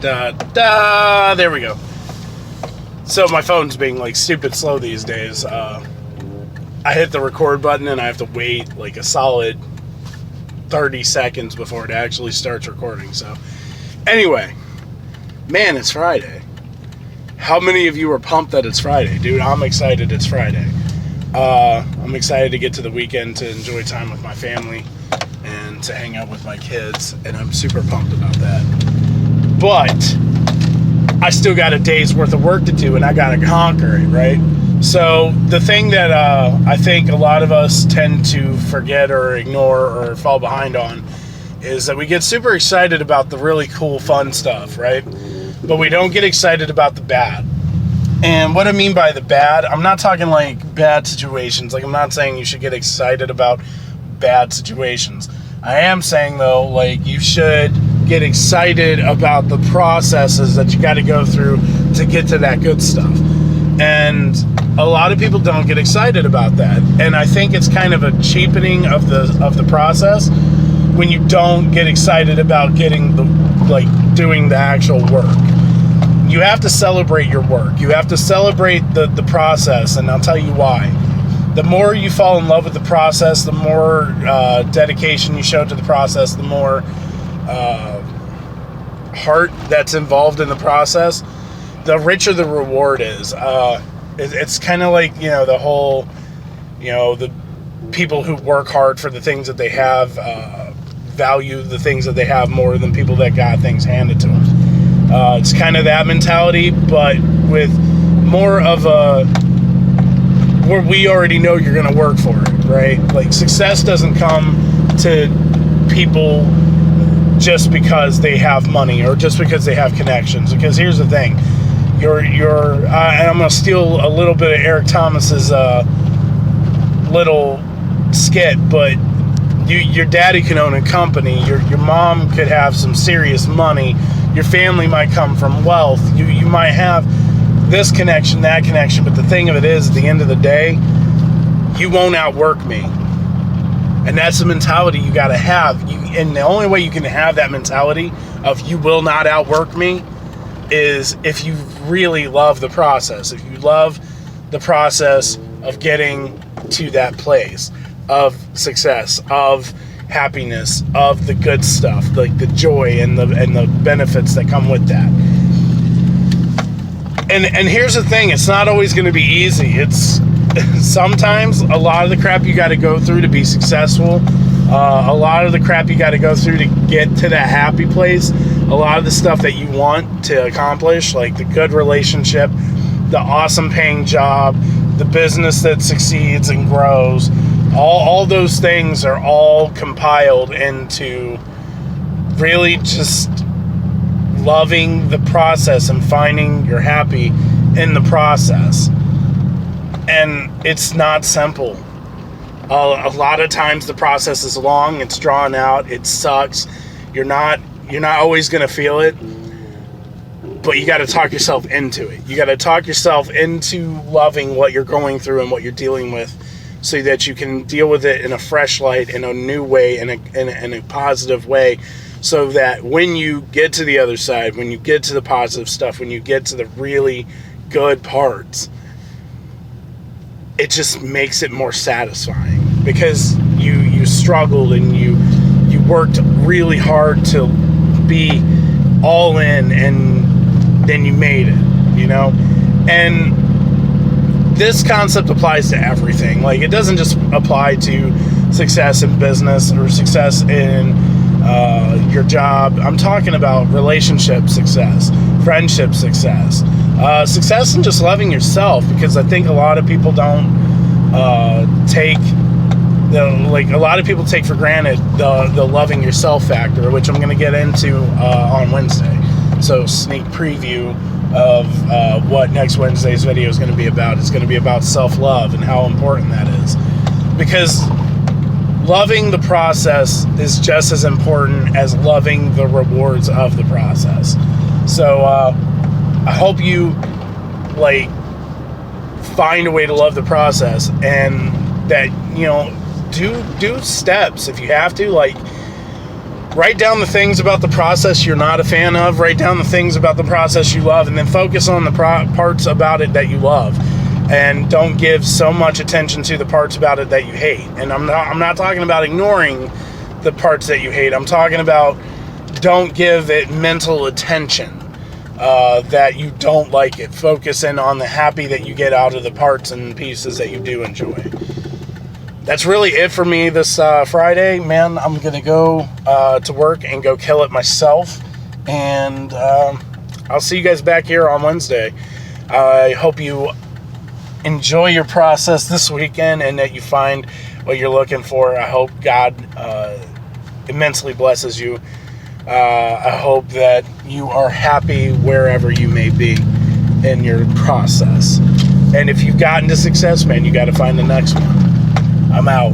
There we go. So my phone's being like stupid slow these days. I hit the record button and I have to wait like a solid 30 seconds before it actually starts recording. So anyway, man, it's Friday. How many of you are pumped that it's Friday? Dude, I'm excited it's Friday. I'm excited to get to the weekend to enjoy time with my family and to hang out with my kids, and I'm super pumped about that. But I still got a day's worth of work to do, and I got to conquer it, right? So the thing that I think a lot of us tend to forget or ignore or fall behind on is that we get super excited about the really cool, fun stuff, right? But we don't get excited about the bad. And what I mean by the bad, I'm not talking like bad situations. Like, I'm not saying you should get excited about bad situations. I am saying, though, like, you should get excited about the processes that you got to go through to get to that good stuff. And a lot of people don't get excited about that. And I think it's kind of a cheapening of the process when you don't get excited about getting doing the actual work. You have to celebrate your work. You have to celebrate the process, and I'll tell you why. The more you fall in love with the process, the more dedication you show to the process, the more heart that's involved in the process, the richer the reward is. It's kind of like, the whole, the people who work hard for the things that they have value the things that they have more than people that got things handed to them. It's kind of that mentality, but with more of a, where we already know you're going to work for it, right? Like, success doesn't come to people just because they have money or just because they have connections. Because here's the thing, and I'm going to steal a little bit of Eric Thomas's little skit, but your daddy can own a company, your mom could have some serious money, your family might come from wealth, you might have this connection, that connection, but the thing of it is, at the end of the day, you won't outwork me. And that's the mentality you got to have. And the only way you can have that mentality of you will not outwork me is if you really love the process. If you love the process of getting to that place of success, of happiness, of the good stuff, like the joy and the benefits that come with that. And here's the thing, it's not always going to be easy. It's sometimes a lot of the crap you got to go through to be successful, a lot of the crap you got to go through to get to that happy place, a lot of the stuff that you want to accomplish, like the good relationship, the awesome paying job, the business that succeeds and grows, all those things are all compiled into really just loving the process and finding you're happy in the process. And it's not simple. A lot of times the process is long, it's drawn out, it sucks. You're not always going to feel it, but you got to talk yourself into it. You got to talk yourself into loving what you're going through and what you're dealing with, so that you can deal with it in a fresh light, in a new way, in a positive way, so that when you get to the other side, when you get to the positive stuff, when you get to the really good parts, it just makes it more satisfying, because you struggled and you worked really hard to be all in, and then you made it, and this concept applies to everything. Like, it doesn't just apply to success in business or success in your job. I'm talking about relationship success, friendship success, success in just loving yourself, because I think a lot of people don't take for granted the loving yourself factor, which I'm going to get into on Wednesday. So, sneak preview of what next Wednesday's video is going to be about. It's going to be about self-love and how important that is, because loving the process is just as important as loving the rewards of the process. So I hope you find a way to love the process, and that do steps if you have to. write down the things about the process you're not a fan of, write down the things about the process you love, and then focus on the parts about it that you love. And don't give so much attention to the parts about it that you hate. And I'm not talking about ignoring the parts that you hate. I'm talking about don't give it mental attention that you don't like it. Focus in on the happy that you get out of the parts and pieces that you do enjoy. That's really it for me this Friday. Man, I'm going to go to work and go kill it myself. And I'll see you guys back here on Wednesday. I hope you enjoy your process this weekend and that you find what you're looking for. I hope God immensely blesses you. I hope that you are happy wherever you may be in your process. And if you've gotten to success, man, you got to find the next one. I'm out.